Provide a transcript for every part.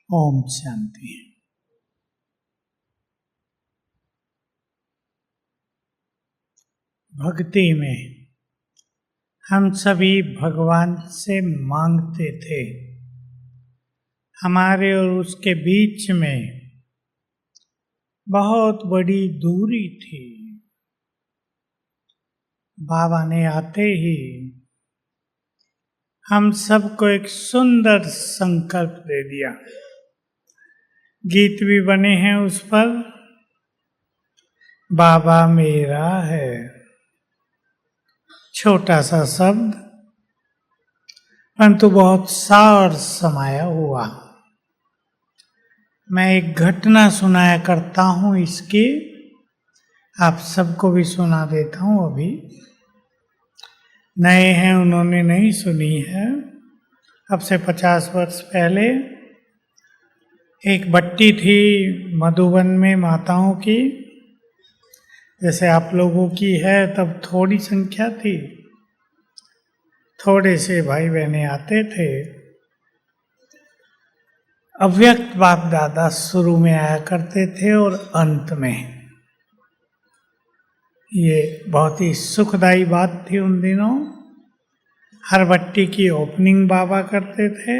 ओम शांति। भक्ति में हम सभी भगवान से मांगते थे। हमारे और उसके बीच में बहुत बड़ी दूरी थी। बाबा ने आते ही हम सबको एक सुंदर संकल्प दे दिया। गीत भी बने हैं उस पर, बाबा मेरा है। छोटा सा शब्द परंतु बहुत सार समाया हुआ। मैं एक घटना सुनाया करता हूँ, इसकी आप सबको भी सुना देता हूँ। अभी नए हैं, उन्होंने नहीं सुनी है। अब से 50 वर्ष पहले एक भट्टी थी मधुबन में माताओं की, जैसे आप लोगों की है। तब थोड़ी संख्या थी, थोड़े से भाई बहने आते थे। अव्यक्त बाप दादा शुरू में आया करते थे और अंत में। ये बहुत ही सुखदायी बात थी उन दिनों। हर भट्टी की ओपनिंग बाबा करते थे,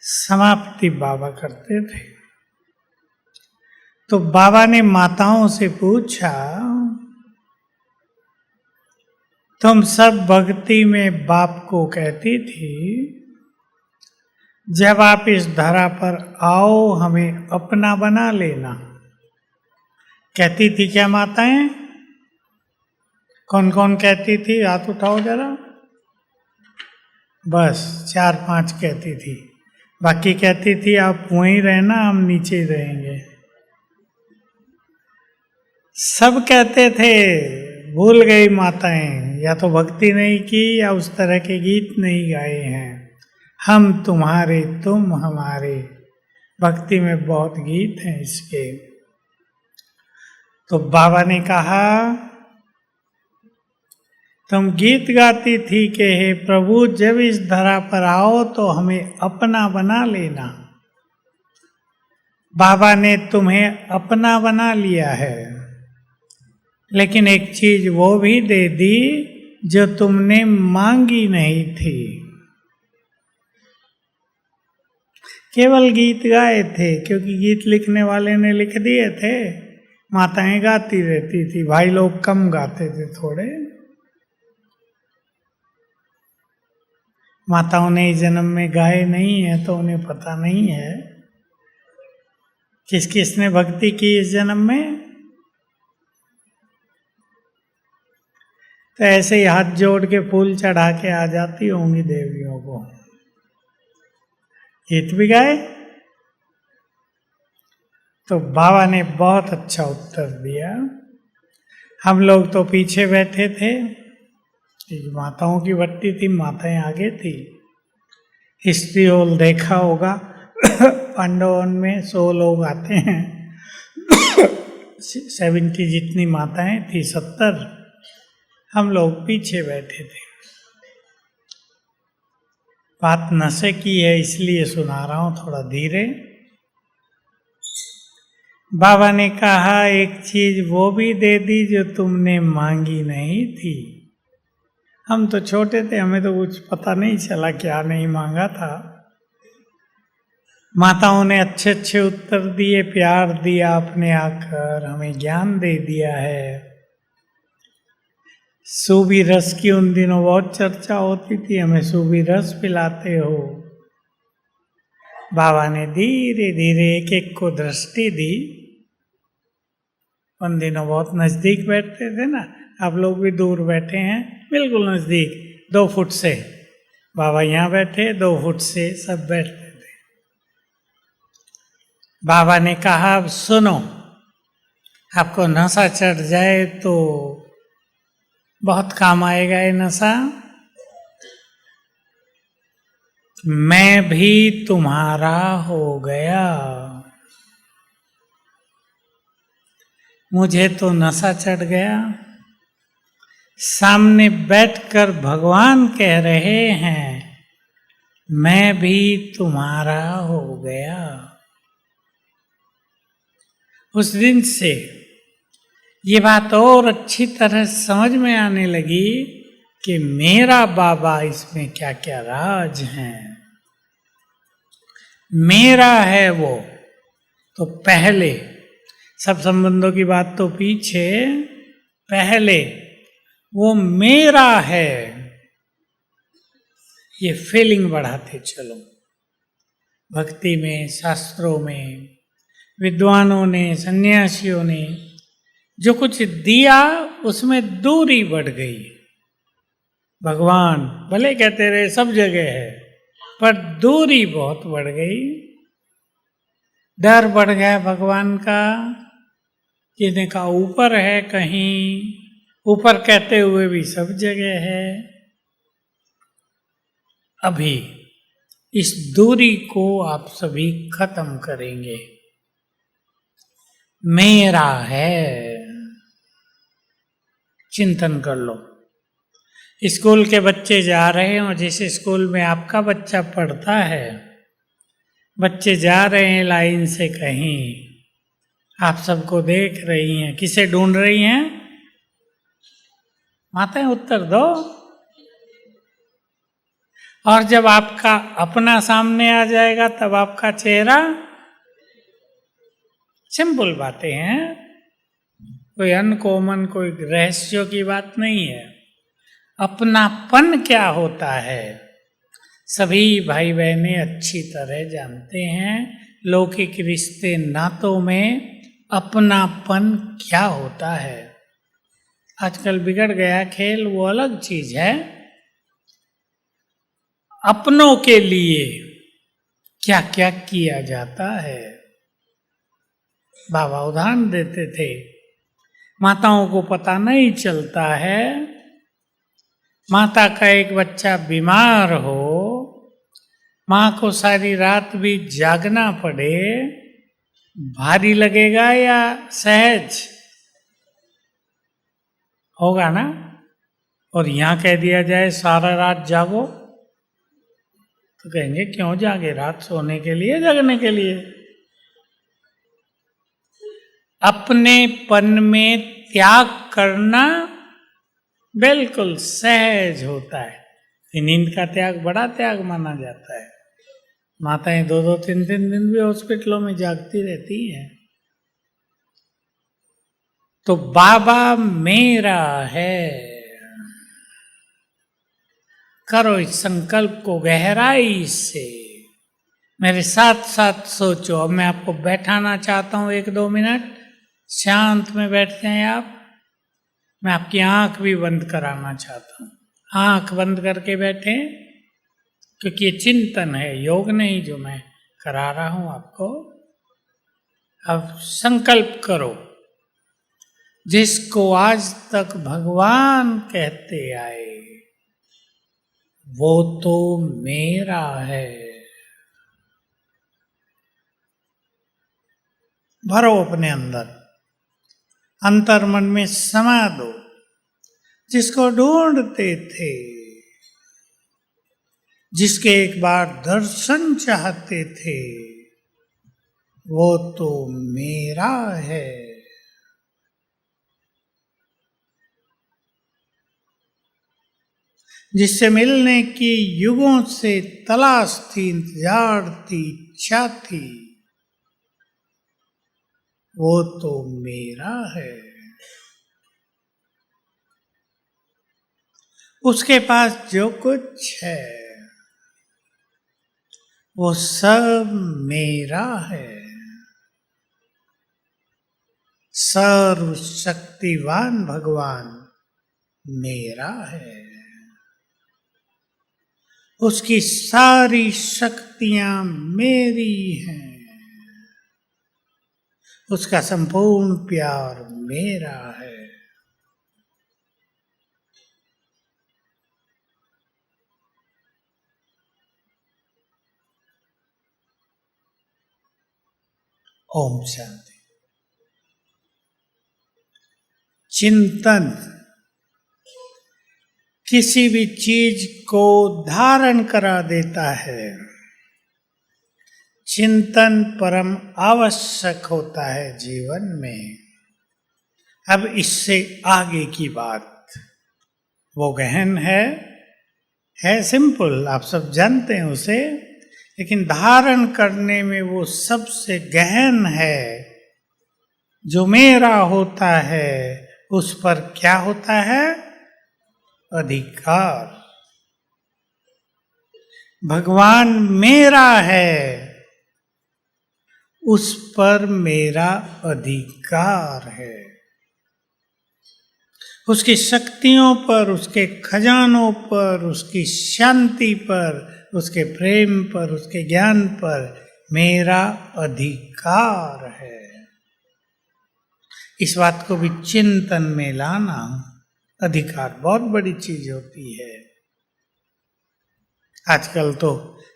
समाप्ति बाबा करते थे। तो बाबा ने माताओं से पूछा, तुम सब भक्ति में बाप को कहती थी, जब आप इस धरा पर आओ हमें अपना बना लेना। कहती थी क्या माताएं? कौन कौन कहती थी? हाथ उठाओ जरा। बस 4-5 कहती थी। बाकी कहती थी आप वहीं रहना, हम नीचे रहेंगे। सब कहते थे, भूल गई माताएं, या तो भक्ति नहीं की या उस तरह के गीत नहीं गाए हैं। हम तुम्हारे, तुम हमारे, भक्ति में बहुत गीत हैं इसके। तो बाबा ने कहा, तुम गीत गाती थी कि हे प्रभु जब इस धरा पर आओ तो हमें अपना बना लेना। बाबा ने तुम्हें अपना बना लिया है, लेकिन एक चीज वो भी दे दी जो तुमने मांगी नहीं थी। केवल गीत गाए थे, क्योंकि गीत लिखने वाले ने लिख दिए थे। माताएं गाती रहती थी, भाई लोग कम गाते थे थोड़े। माताओं ने इस जन्म में गाए नहीं है तो उन्हें पता नहीं है किस किस ने भक्ति की इस जन्म में। तो ऐसे ही हाथ जोड़ के फूल चढ़ा के आ जाती होंगी देवियों को। गीत भी गाए। तो बाबा ने बहुत अच्छा उत्तर दिया। हम लोग तो पीछे बैठे थे, माताओं की भट्टी थी, माताएं आगे थी। हिस्ट्री होल देखा होगा, पांडवन में 100 लोग आते हैं, 70 जितनी माताएं थी, 70। हम लोग पीछे बैठे थे। बात नशे की है इसलिए सुना रहा हूं थोड़ा धीरे। बाबा ने कहा, एक चीज वो भी दे दी जो तुमने मांगी नहीं थी। हम तो छोटे थे, हमें तो कुछ पता नहीं चला क्या नहीं मांगा था। माताओं ने अच्छे अच्छे उत्तर दिए, प्यार दिया, अपने आकर हमें ज्ञान दे दिया है। सूबी रस की उन दिनों बहुत चर्चा होती थी, हमें सूबी रस पिलाते हो। बाबा ने धीरे धीरे एक एक को दृष्टि दी। उन दिनों बहुत नजदीक बैठते थे ना, आप लोग भी दूर बैठे हैं, बिल्कुल नजदीक 2 फुट से। बाबा यहाँ बैठे, 2 फुट से सब बैठते थे। बाबा ने कहा, अब सुनो, आपको नशा चढ़ जाए तो बहुत काम आएगा ये नशा। मैं भी तुम्हारा हो गया। मुझे तो नशा चढ़ गया। सामने बैठकर भगवान कह रहे हैं, मैं भी तुम्हारा हो गया। उस दिन से ये बात और अच्छी तरह समझ में आने लगी कि मेरा बाबा इसमें क्या क्या राज हैं। मेरा है वो तो पहले, सब संबंधों की बात तो पीछे, पहले वो मेरा है, ये फीलिंग बढ़ाते चलो। भक्ति में, शास्त्रों में, विद्वानों ने, सन्यासियों ने जो कुछ दिया उसमें दूरी बढ़ गई। भगवान भले कहते रहे सब जगह है, पर दूरी बहुत बढ़ गई। डर बढ़ गया भगवान का, किसी का ऊपर है, कहीं ऊपर कहते हुए भी सब जगह है। अभी इस दूरी को आप सभी खत्म करेंगे। मेरा है, चिंतन कर लो। स्कूल के बच्चे जा रहे हो, जिस स्कूल में आपका बच्चा पढ़ता है, बच्चे जा रहे हैं लाइन से कहीं, आप सबको देख रही हैं, किसे ढूंढ रही हैं? माताएं उत्तर दो। और जब आपका अपना सामने आ जाएगा तब आपका चेहरा, सिंपल बातें हैं, कोई अनकॉमन, कोई रहस्यों की बात नहीं है। अपनापन क्या होता है सभी भाई बहनें अच्छी तरह जानते हैं। लौकिक रिश्ते नातों में अपनापन क्या होता है। आजकल बिगड़ गया खेल, वो अलग चीज है। अपनों के लिए क्या क्या किया जाता है। बाबा उदाहरण देते थे, माताओं को पता नहीं चलता है, माता का एक बच्चा बीमार हो, माँ को सारी रात भी जागना पड़े, भारी लगेगा या सहज होगा ना। और यहां कह दिया जाए सारा रात जागो, तो कहेंगे क्यों जागे, रात सोने के लिए, जगने के लिए। अपनेपन में त्याग करना बिल्कुल सहज होता है। नींद का त्याग बड़ा त्याग माना जाता है। माताएं 2-2, 3-3 दिन भी हॉस्पिटलों में जागती रहती हैं। तो बाबा मेरा है। करो इस संकल्प को गहराई से, मेरे साथ साथ सोचो। अब मैं आपको बैठाना चाहता हूं 1-2 मिनट, शांत में बैठते हैं आप। मैं आपकी आंख भी बंद कराना चाहता हूं, आंख बंद करके बैठे, क्योंकि ये चिंतन है, योग नहीं जो मैं करा रहा हूं आपको। अब संकल्प करो, जिसको आज तक भगवान कहते आए वो तो मेरा है। भरो अपने अंदर, अंतर्मन में समा दो। जिसको ढूंढते थे, जिसके एक बार दर्शन चाहते थे, वो तो मेरा है। जिससे मिलने की युगों से तलाश थी, इंतजार थी, इच्छा थी, वो तो मेरा है। उसके पास जो कुछ है वो सब मेरा है। सर्वशक्तिवान भगवान मेरा है। उसकी सारी शक्तियां मेरी हैं। उसका संपूर्ण प्यार मेरा है। ओम शांति। चिंतन किसी भी चीज को धारण करा देता है। चिंतन परम आवश्यक होता है जीवन में। अब इससे आगे की बात वो गहन है सिंपल, आप सब जानते हैं उसे, लेकिन धारण करने में वो सबसे गहन है। जो मेरा होता है उस पर क्या होता है? अधिकार। भगवान मेरा है, उस पर मेरा अधिकार है। उसकी शक्तियों पर, उसके खजानों पर, उसकी शांति पर, उसके प्रेम पर, उसके ज्ञान पर मेरा अधिकार है। इस बात को भी चिंतन में लाना। अधिकार बहुत बड़ी चीज होती है। आजकल तो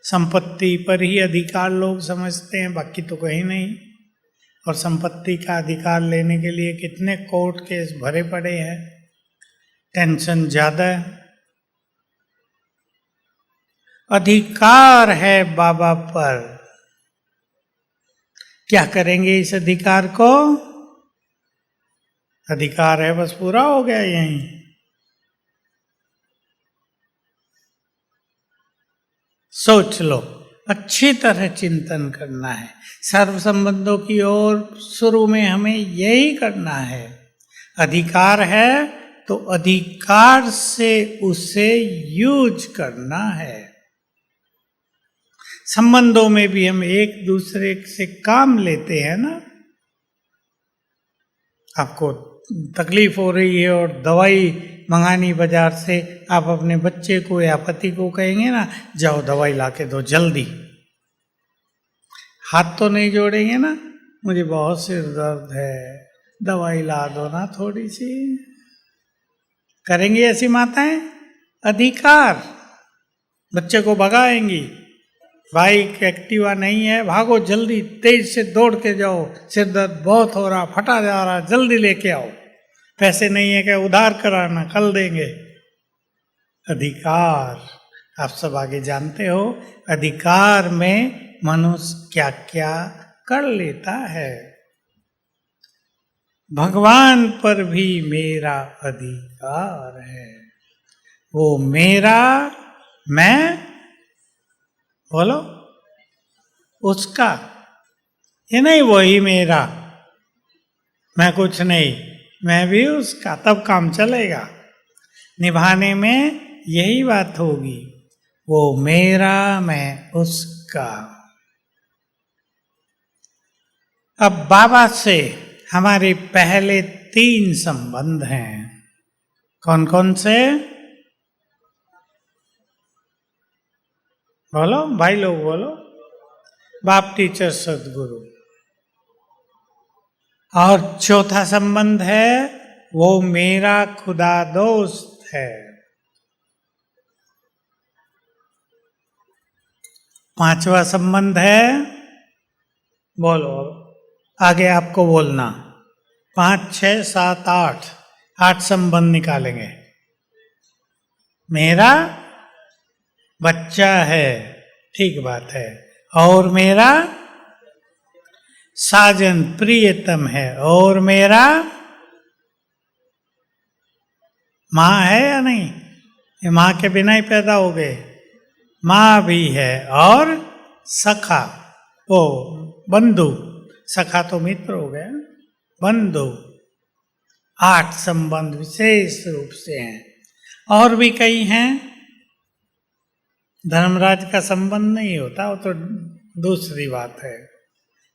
संपत्ति पर ही अधिकार लोग समझते हैं, बाकी तो कहीं नहीं। और संपत्ति का अधिकार लेने के लिए कितने कोर्ट केस भरे पड़े हैं, टेंशन ज्यादा है। अधिकार है बाबा पर। क्या करेंगे इस अधिकार को? अधिकार है, बस पूरा हो गया यहीं। सोच लो, अच्छी तरह चिंतन करना है। सर्व संबंधों की ओर शुरू में हमें यही करना है। अधिकार है तो अधिकार से उसे यूज करना है। संबंधों में भी हम एक दूसरे से काम लेते हैं ना। आपको तकलीफ हो रही है और दवाई मंगानी बाजार से, आप अपने बच्चे को या पति को कहेंगे ना, जाओ दवाई लाके दो जल्दी। हाथ तो नहीं जोड़ेंगे ना, मुझे बहुत सिर दर्द है, दवाई ला दो ना थोड़ी सी। करेंगी ऐसी माताएं? अधिकार। बच्चे को भगाएंगी, बाइक एक्टिवा नहीं है, भागो जल्दी, तेज से दौड़ के जाओ, सिर दर्द बहुत हो रहा, फटा जा रहा, जल्दी लेके आओ। पैसे नहीं है क्या? उधार कराना, कल देंगे। अधिकार। आप सब आगे जानते हो अधिकार में मनुष्य क्या क्या कर लेता है। भगवान पर भी मेरा अधिकार है। वो मेरा, मैं, बोलो, उसका। ये नहीं वही मेरा, मैं कुछ नहीं, मैं भी उसका, तब काम चलेगा। निभाने में यही बात होगी, वो मेरा, मैं उसका। अब बाबा से हमारे पहले 3 संबंध हैं। कौन कौन से? बोलो भाई लोग, बोलो। बाप, टीचर, सदगुरु। और चौथा संबंध है वो मेरा खुदा दोस्त है। 5वां संबंध है, बोलो, आगे आपको बोलना। 5, 6, 7, 8 संबंध निकालेंगे। मेरा बच्चा है, ठीक बात है, और मेरा साजन प्रियतम है, और मेरा माँ है या नहीं? ये माँ के बिना ही पैदा हो गए। माँ भी है, और सखा, ओ बंधु, सखा तो मित्र हो गया, बंधु। 8 संबंध विशेष रूप से हैं। और भी कई हैं। धर्मराज का संबंध नहीं होता, वो तो दूसरी बात है।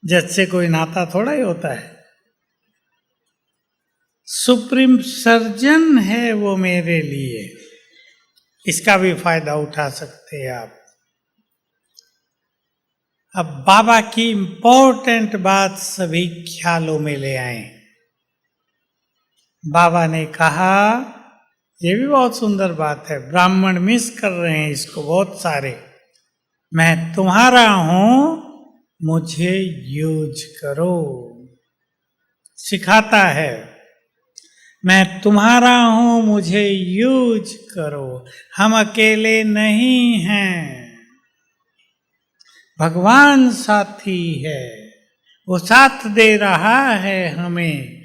जज से कोई नाता थोड़ा ही होता है। सुप्रीम सर्जन है वो मेरे लिए, इसका भी फायदा उठा सकते हैं आप। अब बाबा की इंपॉर्टेंट बात सभी ख्यालों में ले आए। बाबा ने कहा, ये भी बहुत सुंदर बात है, ब्राह्मण मिस कर रहे हैं इसको बहुत सारे। मैं तुम्हारा हूं, मुझे यूज करो। सिखाता है मैं तुम्हारा हूं, मुझे यूज करो, हम अकेले नहीं हैं। भगवान साथी है, वो साथ दे रहा है हमें,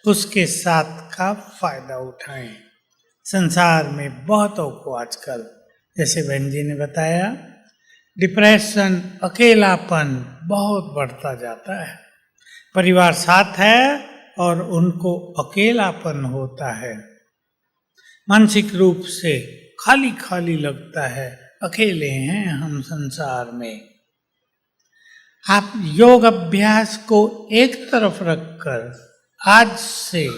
उसके साथ का फायदा उठाएं। संसार में बहुतों को आजकल, जैसे बहन जी ने बताया, डिप्रेशन, अकेलापन बहुत बढ़ता जाता है। परिवार साथ है और उनको अकेलापन होता है, मानसिक रूप से खाली खाली लगता है, अकेले हैं हम संसार में। आप योग अभ्यास को एक तरफ रखकर आज से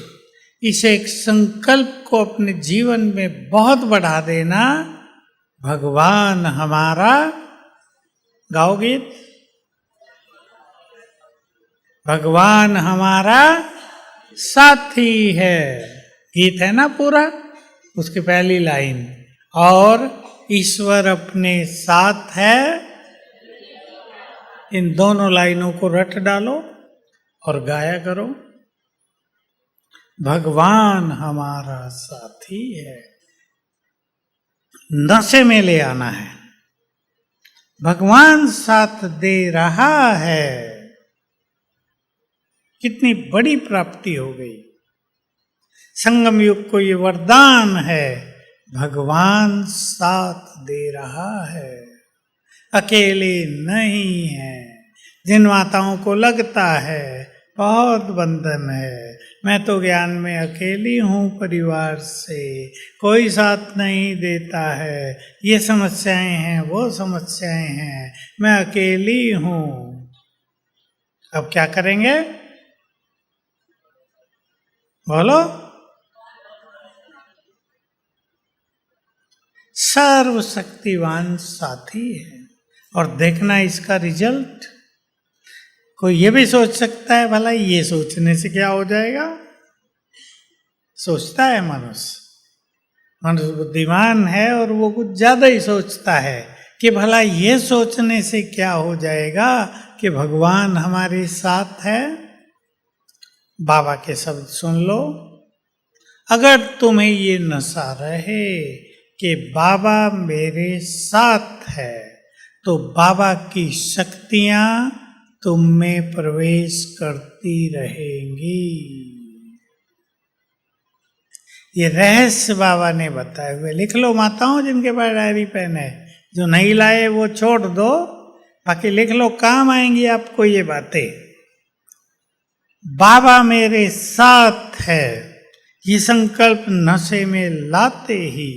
इस एक संकल्प को अपने जीवन में बहुत बढ़ा देना, भगवान हमारा, गाओगे, भगवान हमारा साथी है, गीत है ना पूरा, उसकी पहली लाइन, और ईश्वर अपने साथ है। इन दोनों लाइनों को रट डालो और गाया करो, भगवान हमारा साथी है। नशे में ले आना है, भगवान साथ दे रहा है। कितनी बड़ी प्राप्ति हो गई। संगम युग को ये वरदान है, भगवान साथ दे रहा है, अकेले नहीं है। जिन माताओं को लगता है बहुत बंधन है, मैं तो ज्ञान में अकेली हूँ, परिवार से कोई साथ नहीं देता है, ये समस्याएं हैं, वो समस्याएं हैं, मैं अकेली हूँ, अब क्या करेंगे? बोलो। सर्वशक्तिवान साथी है, और देखना इसका रिजल्ट। कोई ये भी सोच सकता है भला ये सोचने से क्या हो जाएगा? सोचता है मनुष्य, मनुष्य बुद्धिमान है और वो कुछ ज्यादा ही सोचता है कि भला ये सोचने से क्या हो जाएगा कि भगवान हमारे साथ है। बाबा के शब्द सुन लो, अगर तुम्हें ये नशा रहे कि बाबा मेरे साथ है, तो बाबा की शक्तियां तुम में प्रवेश करती रहेंगी। ये रहस्य बाबा ने बताए हुए, लिख लो माताओं जिनके पास डायरी पेन है, जो नहीं लाए वो छोड़ दो, बाकी लिख लो, काम आएंगी आपको ये बातें। बाबा मेरे साथ है, ये संकल्प नशे में लाते ही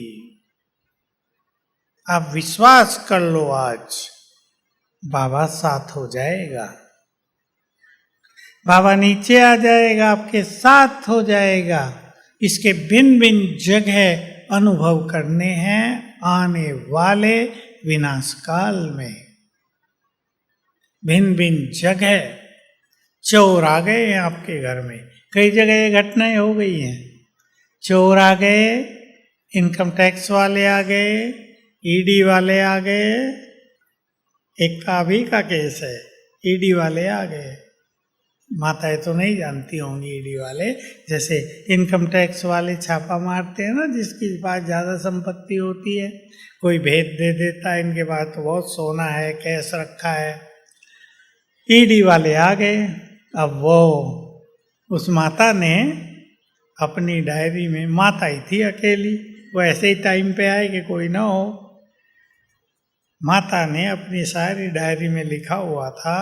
आप विश्वास कर लो, आज बाबा साथ हो जाएगा, बाबा नीचे आ जाएगा, आपके साथ हो जाएगा। इसके भिन्न भिन्न जगह अनुभव करने हैं आने वाले विनाश काल में। भिन्न भिन्न जगह चोर आ गए हैं आपके घर में, कई जगह ये घटनाएं हो गई हैं। चोर आ गए, इनकम टैक्स वाले आ गए, ईडी वाले आ गए, एक का भी का केस है, ईडी वाले आ गए। माताएं तो नहीं जानती होंगी ईडी वाले, जैसे इनकम टैक्स वाले छापा मारते हैं ना, जिसकी पास ज्यादा संपत्ति होती है, कोई भेद दे देता है, इनके पास तो बहुत सोना है, कैश रखा है। ईडी वाले आ गए। अब वो उस माता ने अपनी डायरी में, माता ही थी अकेली, वो ऐसे ही टाइम पे आए कि कोई ना हो, माता ने अपनी सारी डायरी में लिखा हुआ था,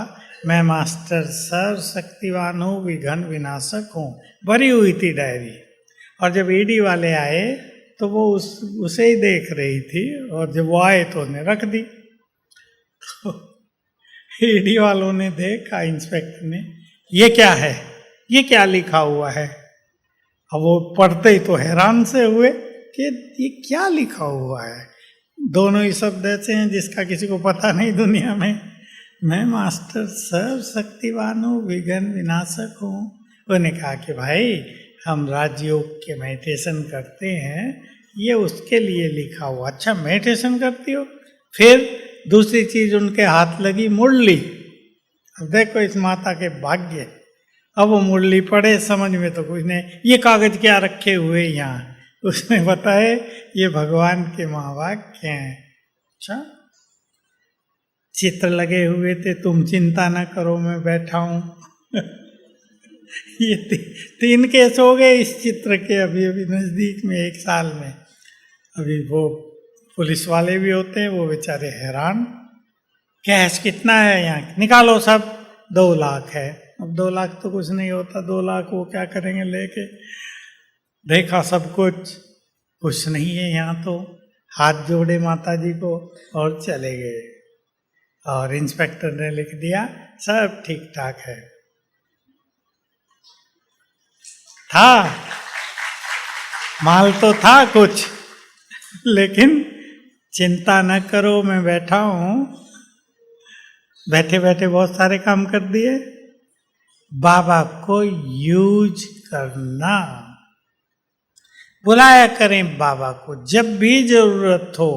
मैं मास्टर सर्व शक्तिवान हूँ, विघ्न विनाशक हूँ, भरी हुई थी डायरी। और जब ईडी वाले आए तो वो उसे ही देख रही थी, और जब वो आए तो उन्हें रख दी। तो ईडी वालों ने देखा, इंस्पेक्टर ने, ये क्या है, ये क्या लिखा हुआ है। अब वो पढ़ते ही तो हैरान से हुए कि ये क्या लिखा हुआ है। दोनों ही शब्द ऐसे हैं जिसका किसी को पता नहीं दुनिया में। मैं मास्टर सर्व शक्तिवान हूँ, विघ्न विनाशक हूँ। उन्होंने कहा कि भाई हम राजयोग के मेडिटेशन करते हैं, ये उसके लिए लिखा हुआ। अच्छा मेडिटेशन करती हो? फिर दूसरी चीज उनके हाथ लगी, मुरली। अब देखो इस माता के भाग्य, अब वो मुरली पढ़े, समझ में तो कुछ नहीं, ये कागज क्या रखे हुए यहाँ, उसने बताए ये भगवान के महावाक्य हैं। अच्छा, चित्र लगे हुए थे, तुम चिंता ना करो मैं बैठा हूं। ये 3 केस हो गए इस चित्र के अभी अभी नजदीक में, 1 साल में। अभी वो पुलिस वाले भी होते हैं, वो बेचारे हैरान, कैश कितना है यहाँ, निकालो सब, 2 लाख है। अब 2 लाख तो कुछ नहीं होता, 2 लाख वो क्या करेंगे लेके। देखा सब कुछ नहीं है यहाँ तो, हाथ जोड़े माता जी को और चले गए। और इंस्पेक्टर ने लिख दिया सब ठीक ठाक है। था माल तो था कुछ, लेकिन चिंता न करो मैं बैठा हूं, बैठे बैठे बहुत सारे काम कर दिए। बाबा को यूज करना, बुलाया करें बाबा को जब भी जरूरत हो।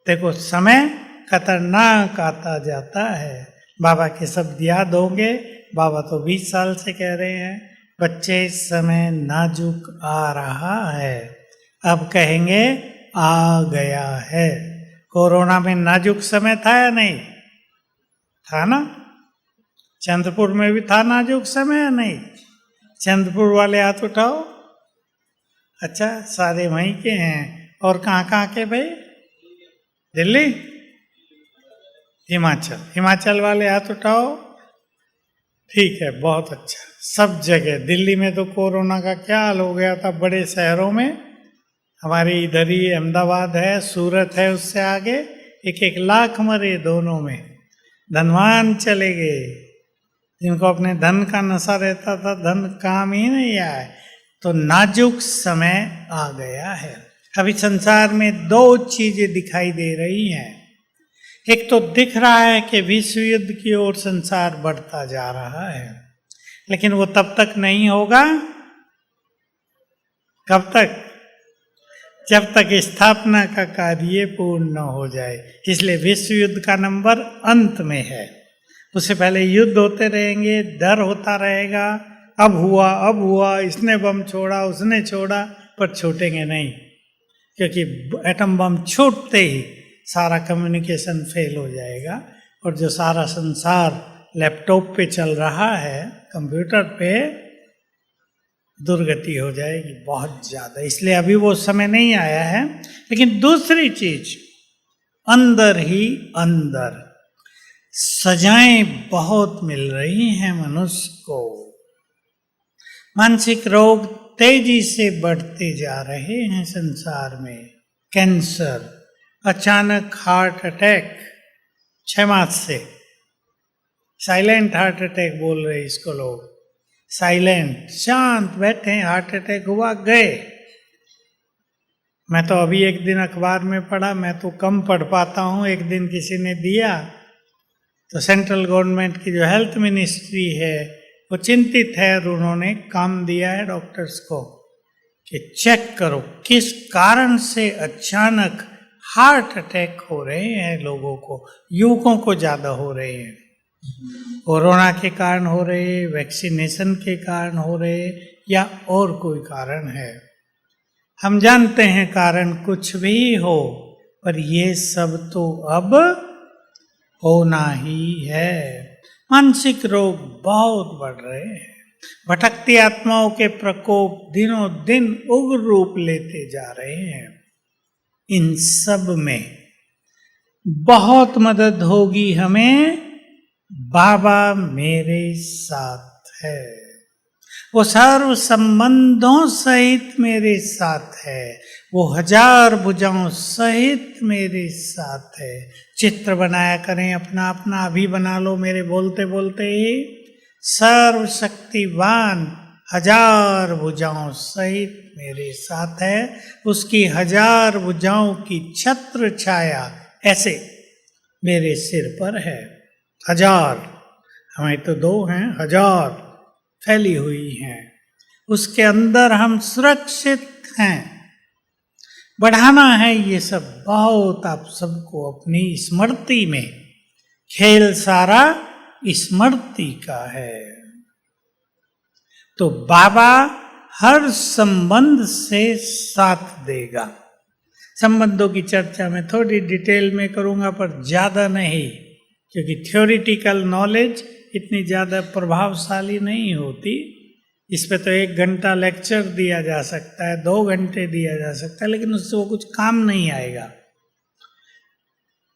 देखो समय खतरनाक आता जाता है, बाबा के शब्द याद होंगे। बाबा तो 20 साल से कह रहे हैं, बच्चे समय नाजुक आ रहा है, अब कहेंगे आ गया है। कोरोना में नाजुक समय था या नहीं था ना? चंद्रपुर में भी था नाजुक समय या नहीं? चंद्रपुर वाले हाथ उठाओ। अच्छा, सारे वहीं के हैं। और कहाँ के भाई? दिल्ली, हिमाचल वाले हाथ उठाओ। ठीक है, बहुत अच्छा। सब जगह, दिल्ली में तो कोरोना का क्या हाल हो गया था, बड़े शहरों में। हमारे इधर ही अहमदाबाद है, सूरत है, उससे आगे 1-1 लाख मरे दोनों में। धनवान चले गए, जिनको अपने धन का नशा रहता था, धन काम ही नहीं आया। तो नाजुक समय आ गया है। अभी संसार में 2 चीजें दिखाई दे रही हैं। एक तो दिख रहा है कि विश्व युद्ध की ओर संसार बढ़ता जा रहा है, लेकिन वो तब तक नहीं होगा। कब तक? जब तक स्थापना का कार्य पूर्ण न हो जाए। इसलिए विश्व युद्ध का नंबर अंत में है। उससे पहले युद्ध होते रहेंगे, डर होता रहेगा, अब हुआ, इसने बम छोड़ा, उसने छोड़ा, पर छूटेंगे नहीं, क्योंकि एटम बम छूटते ही सारा कम्युनिकेशन फेल हो जाएगा। और जो सारा संसार लैपटॉप पे चल रहा है, कंप्यूटर पे, दुर्गति हो जाएगी बहुत ज्यादा। इसलिए अभी वो समय नहीं आया है। लेकिन दूसरी चीज, अंदर ही अंदर सजाएं बहुत मिल रही हैं मनुष्य को। मानसिक रोग तेजी से बढ़ते जा रहे हैं संसार में। कैंसर, अचानक हार्ट अटैक, 6 मास से साइलेंट हार्ट अटैक बोल रहे इसको लोग। साइलेंट, शांत बैठे, हार्ट अटैक हुआ, गए। मैं तो अभी एक दिन अखबार में पढ़ा, मैं तो कम पढ़ पाता हूँ, एक दिन किसी ने दिया, तो सेंट्रल गवर्नमेंट की जो हेल्थ मिनिस्ट्री है वो चिंतित है, और उन्होंने काम दिया है डॉक्टर्स को कि चेक करो किस कारण से अचानक हार्ट अटैक हो रहे हैं लोगों को। युवकों को ज्यादा हो रहे हैं, कोरोना के कारण हो रहे, वैक्सीनेशन के कारण हो रहे, या और कोई कारण है। हम जानते हैं कारण कुछ भी हो, पर ये सब तो अब होना ही है। मानसिक रोग बहुत बढ़ रहे हैं, भटकती आत्माओं के प्रकोप दिनों दिन उग्र रूप लेते जा रहे हैं। इन सब में बहुत मदद होगी हमें, बाबा मेरे साथ है, वो सर्व संबंधों सहित मेरे साथ है, वो 1000 भुजाओं सहित मेरे साथ है। चित्र बनाया करें अपना अपना, अभी बना लो मेरे बोलते बोलते ही। सर्वशक्तिवान 1000 भुजाओं सहित मेरे साथ है, उसकी 1000 भुजाओं की छत्र छाया ऐसे मेरे सिर पर है। 1000, हमें तो 2 हैं, 1000 फैली हुई हैं, उसके अंदर हम सुरक्षित हैं। बढ़ाना है ये सब बहुत आप सबको अपनी स्मृति में। खेल सारा स्मृति का है। तो बाबा हर संबंध से साथ देगा। संबंधों की चर्चा मैं थोड़ी डिटेल में करूंगा, पर ज्यादा नहीं, क्योंकि थ्योरिटिकल नॉलेज इतनी ज्यादा प्रभावशाली नहीं होती। इस पे तो 1 घंटा लेक्चर दिया जा सकता है, 2 घंटे दिया जा सकता है, लेकिन उससे वो कुछ काम नहीं आएगा।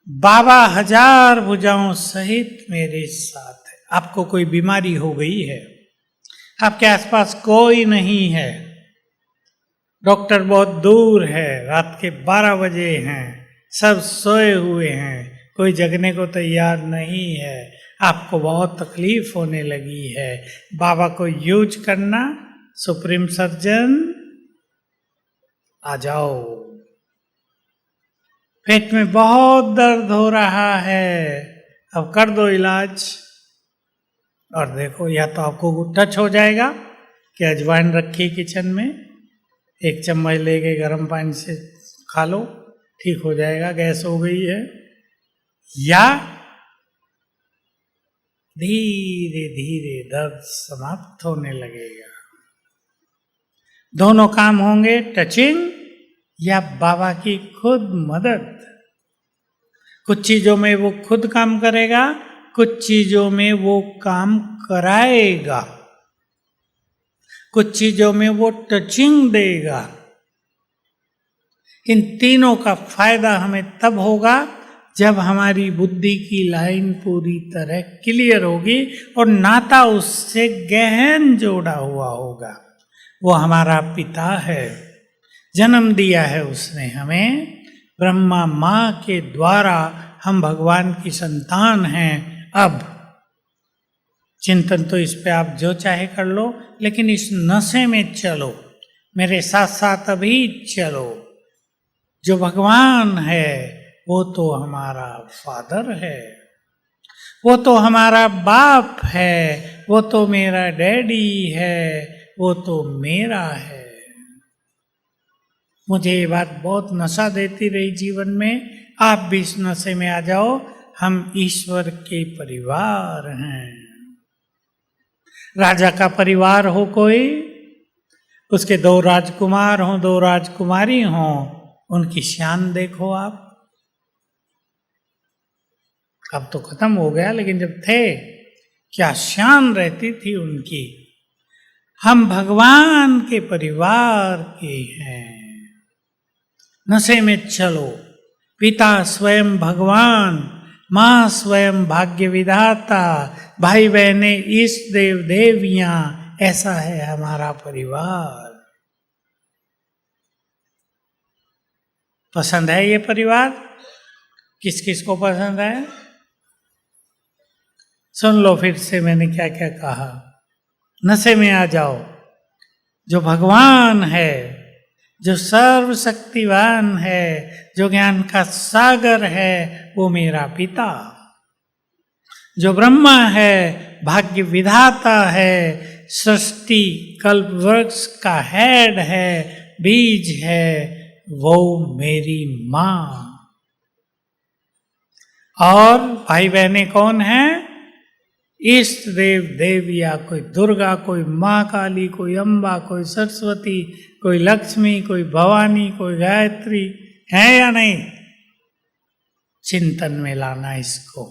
बाबा 1000 भुजाओं सहित मेरे साथ है। आपको कोई बीमारी हो गई है, आपके आसपास कोई नहीं है, डॉक्टर बहुत दूर है, रात के 12 बजे हैं, सब सोए हुए हैं, कोई जगने को तैयार नहीं है, आपको बहुत तकलीफ होने लगी है, बाबा को यूज करना, सुप्रीम सर्जन आ जाओ। पेट में बहुत दर्द हो रहा है, अब कर दो इलाज। और देखो, या तो आपको टच हो जाएगा कि अजवाइन रखी किचन में, 1 चम्मच लेके गर्म पानी से खा लो, ठीक हो जाएगा, गैस हो गई है, या धीरे धीरे दर्द समाप्त होने लगेगा। दोनों काम होंगे, टचिंग या बाबा की खुद मदद। कुछ चीजों में वो खुद काम करेगा, कुछ चीजों में वो काम कराएगा, कुछ चीजों में वो टचिंग देगा। इन तीनों का फायदा हमें तब होगा जब हमारी बुद्धि की लाइन पूरी तरह क्लियर होगी और नाता उससे गहन जोड़ा हुआ होगा। वो हमारा पिता है, जन्म दिया है उसने हमें, ब्रह्मा माँ के द्वारा हम भगवान की संतान हैं। अब चिंतन तो इस पे आप जो चाहे कर लो, लेकिन इस नशे में चलो, मेरे साथ साथ अभी चलो। जो भगवान है वो तो हमारा फादर है, वो तो हमारा बाप है, वो तो मेरा डैडी है, वो तो मेरा है। मुझे ये बात बहुत नशा देती रही जीवन में, आप भी इस नशे में आ जाओ। हम ईश्वर के परिवार हैं। राजा का परिवार हो कोई, उसके 2 राजकुमार हों, 2 राजकुमारी हों, उनकी शान देखो आप। अब तो खत्म हो गया, लेकिन जब थे क्या शान रहती थी उनकी। हम भगवान के परिवार के हैं। नशे में चलो, पिता स्वयं भगवान, माँ स्वयं भाग्य विधाता, भाई बहने इष्ट देव देवियां, ऐसा है हमारा परिवार। पसंद है ये परिवार? किस किस को पसंद है? सुन लो फिर से मैंने क्या क्या कहा। नशे में आ जाओ। जो भगवान है, जो सर्वशक्तिवान है, जो ज्ञान का सागर है, वो मेरा पिता। जो ब्रह्मा है, भाग्य विधाता है, सृष्टि कल्प वृक्ष का हेड है, बीज है, वो मेरी माँ। और भाई बहने कौन है? इष्ट देव देविया, कोई दुर्गा, कोई माँ काली, कोई अम्बा, कोई सरस्वती, कोई लक्ष्मी, कोई भवानी, कोई गायत्री, है या नहीं? चिंतन में लाना इसको।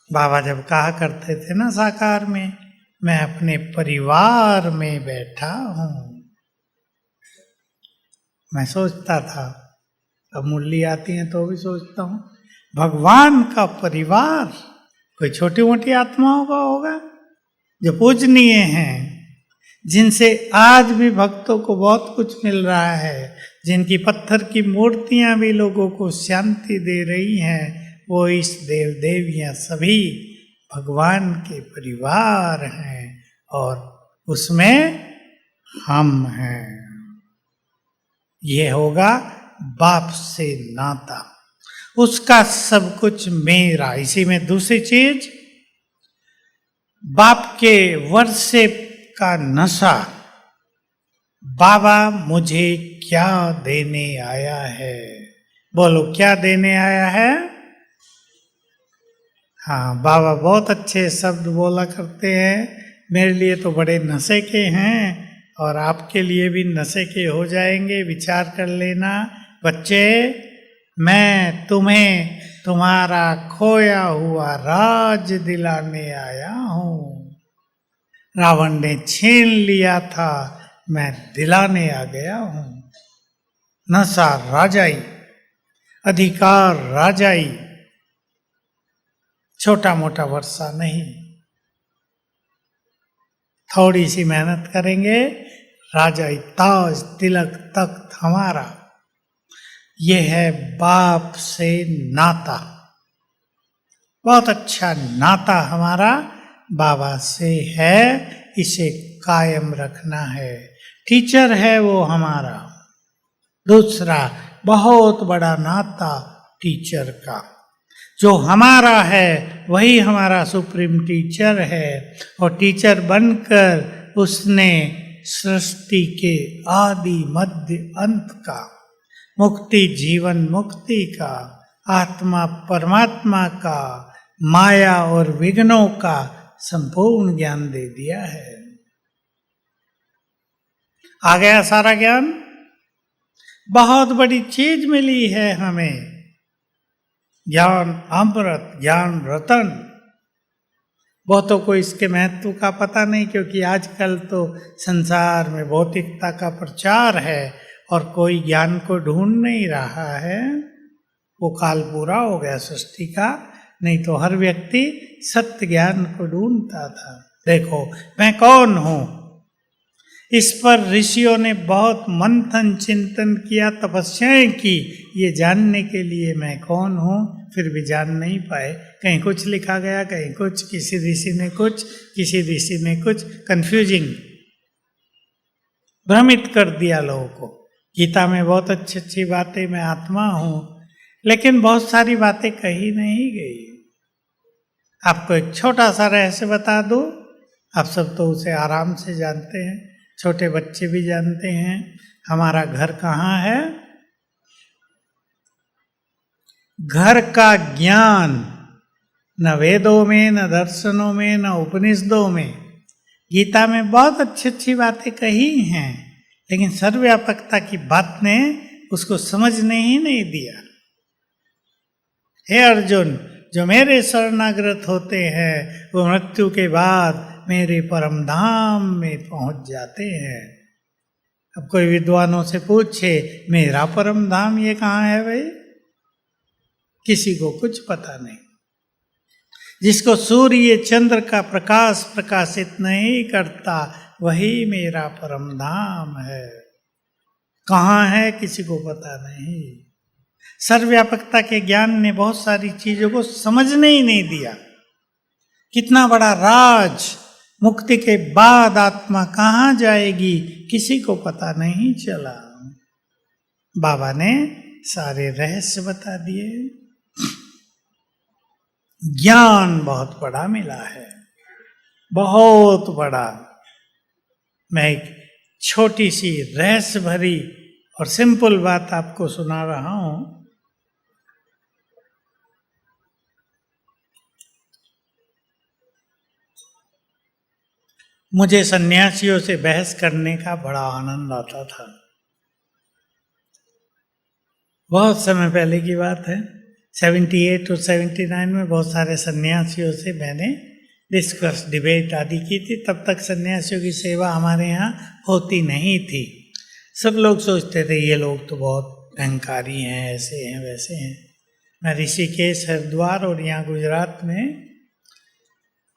बाबा जब कहा करते थे ना साकार में, मैं अपने परिवार में बैठा हूं, मैं सोचता था, अब मुरली आती है तो भी सोचता हूं, भगवान का परिवार कोई छोटी मोटी आत्माओं का होगा जो पूजनीय हैं, जिनसे आज भी भक्तों को बहुत कुछ मिल रहा है, जिनकी पत्थर की मूर्तियां भी लोगों को शांति दे रही हैं, वो इस देव देवियां सभी भगवान के परिवार हैं और उसमें हम हैं। ये होगा बाप से नाता, उसका सब कुछ मेरा। इसी में दूसरी चीज, बाप के वर्शिप का नशा। बाबा मुझे क्या देने आया है? बोलो क्या देने आया है? हाँ, बाबा बहुत अच्छे शब्द बोला करते हैं। मेरे लिए तो बड़े नशे के हैं और आपके लिए भी नशे के हो जाएंगे। विचार कर लेना बच्चे, मैं तुम्हें तुम्हारा खोया हुआ राज दिलाने आया हूँ। रावण ने छीन लिया था, मैं दिलाने आ गया हूँ। नशा राजाई, अधिकार राजाई, छोटा मोटा वर्षा नहीं। थोड़ी सी मेहनत करेंगे, राजाई ताज तिलक तख्त हमारा। ये है बाप से नाता, बहुत अच्छा नाता हमारा बाबा से है, इसे कायम रखना है। टीचर है वो हमारा। दूसरा बहुत बड़ा नाता टीचर का, जो हमारा है वही हमारा सुप्रीम टीचर है। और टीचर बनकर उसने सृष्टि के आदि मध्य अंत का, मुक्ति जीवन मुक्ति का, आत्मा परमात्मा का, माया और विघ्नों का संपूर्ण ज्ञान दे दिया है। आ गया सारा ज्ञान। बहुत बड़ी चीज मिली है हमें, ज्ञान अमृत, ज्ञान रतन। बहुतों को इसके महत्व का पता नहीं, क्योंकि आजकल तो संसार में भौतिकता का प्रचार है और कोई ज्ञान को ढूंढ नहीं रहा है। वो काल पूरा हो गया सृष्टि का, नहीं तो हर व्यक्ति सत्य ज्ञान को ढूंढता था। देखो मैं कौन हूं, इस पर ऋषियों ने बहुत मंथन चिंतन किया, तपस्याएं की, ये जानने के लिए मैं कौन हूं, फिर भी जान नहीं पाए। कहीं कुछ लिखा गया, कहीं कुछ, किसी ऋषि ने कुछ, किसी ऋषि ने कुछ, कंफ्यूजिंग, भ्रमित कर दिया लोगों को। गीता में बहुत अच्छी अच्छी बातें, मैं आत्मा हूं, लेकिन बहुत सारी बातें कही नहीं गई। आपको एक छोटा सा रहस्य बता दूं, आप सब तो उसे आराम से जानते हैं, छोटे बच्चे भी जानते हैं। हमारा घर कहाँ है? घर का ज्ञान न वेदों में, न दर्शनों में, न उपनिषदों में। गीता में बहुत अच्छी अच्छी बातें कही हैं, लेकिन सर्वव्यापकता की बात ने उसको समझने ही नहीं दिया। हे अर्जुन, जो मेरे शरणागत होते हैं वो मृत्यु के बाद मेरे परम धाम में पहुंच जाते हैं। अब कोई विद्वानों से पूछे मेरा परम धाम ये कहाँ है भाई, किसी को कुछ पता नहीं। जिसको सूर्य चंद्र का प्रकाश प्रकाशित नहीं करता वही मेरा परम धाम है। कहाँ है किसी को पता नहीं। सर्वव्यापकता के ज्ञान ने बहुत सारी चीजों को समझने ही नहीं दिया। कितना बड़ा राज, मुक्ति के बाद आत्मा कहाँ जाएगी किसी को पता नहीं चला। बाबा ने सारे रहस्य बता दिए। ज्ञान बहुत बड़ा मिला है, बहुत बड़ा। मैं एक छोटी सी रहस्य भरी और सिंपल बात आपको सुना रहा हूं। मुझे सन्यासियों से बहस करने का बड़ा आनंद आता था। बहुत समय पहले की बात है, 78 और 79 में बहुत सारे सन्यासियों से मैंने डिस्कस, डिबेट आदि की थी। तब तक सन्यासियों की सेवा हमारे यहाँ होती नहीं थी। सब लोग सोचते थे ये लोग तो बहुत अहंकारी हैं, ऐसे हैं वैसे हैं। मैं ऋषिकेश, हरिद्वार और यहाँ गुजरात में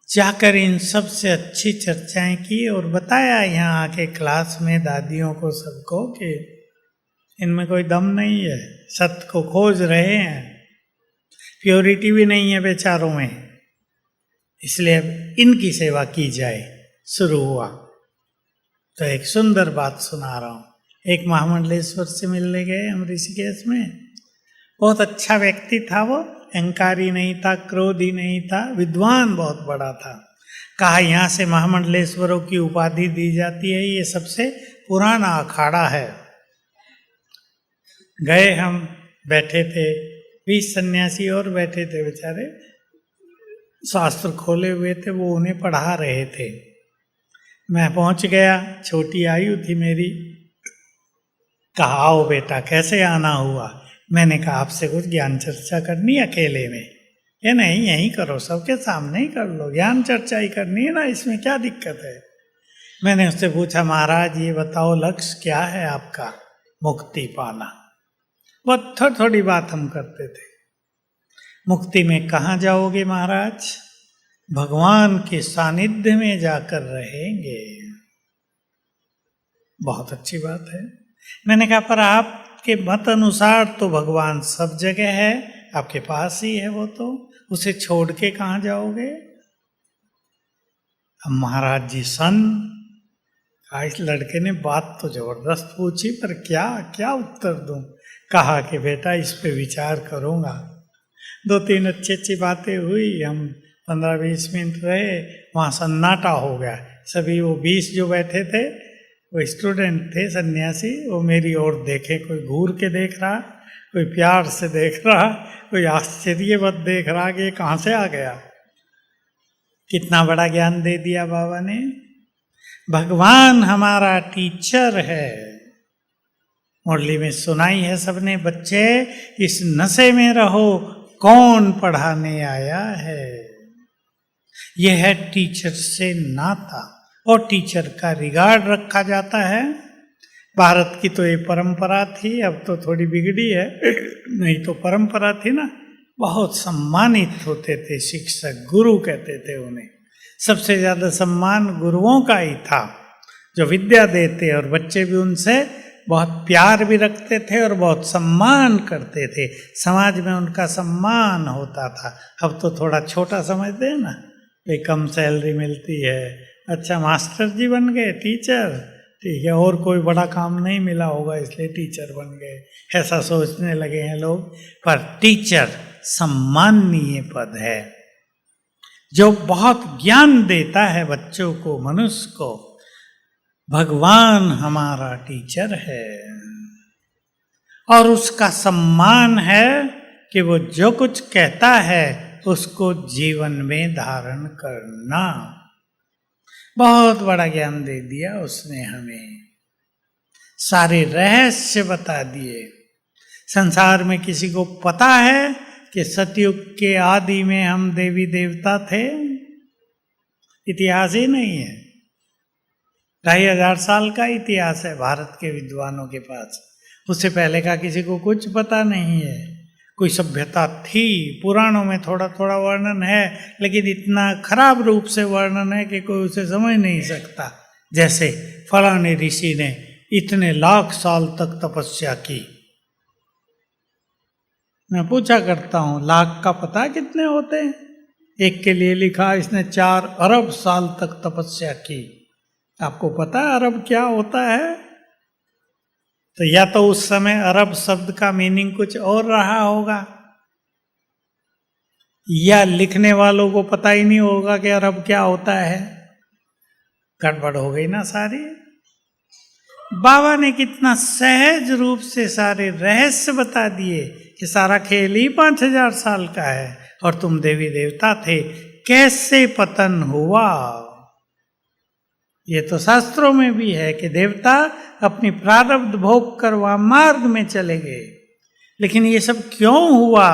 जाकर इन सब से अच्छी चर्चाएं की और बताया यहाँ आके क्लास में दादियों को, सबको, कि इनमें कोई दम नहीं है, सत्य को खोज रहे हैं, प्योरिटी भी नहीं है बेचारों में, इसलिए इनकी सेवा की जाए। शुरू हुआ तो एक सुंदर बात सुना रहा हूँ। एक महामंडलेश्वर से मिलने गए हम ऋषिकेश में। बहुत अच्छा व्यक्ति था वो, अहंकारी नहीं था, क्रोधी नहीं था, विद्वान बहुत बड़ा था। कहा यहाँ से महामंडलेश्वरों की उपाधि दी जाती है, ये सबसे पुराना अखाड़ा है। गए हम, बैठे थे, 20 सन्यासी और बैठे थे बेचारे। शास्त्र खोले हुए थे, वो उन्हें पढ़ा रहे थे। मैं पहुंच गया, छोटी आयु थी मेरी। कहा आओ बेटा, कैसे आना हुआ? मैंने कहा आपसे कुछ ज्ञान चर्चा करनी अकेले में। ये नहीं, यहीं करो, सबके सामने ही कर लो, ज्ञान चर्चा ही करनी है ना, इसमें क्या दिक्कत है? मैंने उससे पूछा महाराज ये बताओ लक्ष्य क्या है आपका? मुक्ति पाना। बहुत थोड़ी थोड़ी बात हम करते थे। मुक्ति में कहाँ जाओगे महाराज? भगवान के सानिध्य में जाकर रहेंगे। बहुत अच्छी बात है। मैंने कहा पर आपके मत अनुसार तो भगवान सब जगह है, आपके पास ही है, वो तो उसे छोड़ के कहाँ जाओगे? अब महाराज जी सन। इस लड़के ने बात तो जबरदस्त पूछी, पर क्या क्या उत्तर दूं? कहा कि बेटा इस पे विचार करूंगा। 2-3 अच्छी बातें हुई, हम 15-20 मिनट रहे, वहाँ सन्नाटा हो गया। सभी वो 20 जो बैठे थे वो स्टूडेंट थे, सन्यासी, वो मेरी ओर देखे, कोई घूर के देख रहा, कोई प्यार से देख रहा, कोई आश्चर्यवत देख रहा कि ये कहाँ से आ गया। कितना बड़ा ज्ञान दे दिया बाबा ने। भगवान हमारा टीचर है। मुरली में सुनाई है सबने, बच्चे इस नशे में रहो, कौन पढ़ाने आया है? यह है टीचर से नाता, और टीचर का रिगार्ड रखा जाता है। भारत की तो ये परंपरा थी, अब तो थोड़ी बिगड़ी है, नहीं तो परंपरा थी ना। बहुत सम्मानित होते थे शिक्षक, गुरु कहते थे उन्हें। सबसे ज्यादा सम्मान गुरुओं का ही था, जो विद्या देते, और बच्चे भी उनसे बहुत प्यार भी रखते थे और बहुत सम्मान करते थे। समाज में उनका सम्मान होता था। अब तो थोड़ा छोटा समझते हैं ना, भाई कम सैलरी मिलती है, अच्छा मास्टर जी बन गए, टीचर, ठीक है, और कोई बड़ा काम नहीं मिला होगा इसलिए टीचर बन गए, ऐसा सोचने लगे हैं लोग। पर टीचर सम्माननीय पद है, जो बहुत ज्ञान देता है बच्चों को, मनुष्य को। भगवान हमारा टीचर है, और उसका सम्मान है कि वो जो कुछ कहता है उसको जीवन में धारण करना। बहुत बड़ा ज्ञान दे दिया उसने हमें, सारे रहस्य बता दिए। संसार में किसी को पता है कि सतयुग के आदि में हम देवी देवता थे? इतिहास ही नहीं है। 2500 साल का इतिहास है भारत के विद्वानों के पास, उससे पहले का किसी को कुछ पता नहीं है। कोई सभ्यता थी, पुराणों में थोड़ा थोड़ा वर्णन है, लेकिन इतना खराब रूप से वर्णन है कि कोई उसे समझ नहीं सकता। जैसे फलाने ऋषि ने इतने लाख साल तक तपस्या की। मैं पूछा करता हूँ, लाख का पता कितने होते हैं? एक के लिए लिखा इसने 4 अरब साल तक तपस्या की। आपको पता है अरब क्या होता है? तो या तो उस समय अरब शब्द का मीनिंग कुछ और रहा होगा, या लिखने वालों को पता ही नहीं होगा कि अरब क्या होता है। गड़बड़ हो गई ना सारी। बाबा ने कितना सहज रूप से सारे रहस्य बता दिए कि सारा खेल ही 5000 साल का है, और तुम देवी देवता थे, कैसे पतन हुआ। ये तो शास्त्रों में भी है कि देवता अपनी प्रारब्ध भोग कर वहां मार्ग में चले गए, लेकिन ये सब क्यों हुआ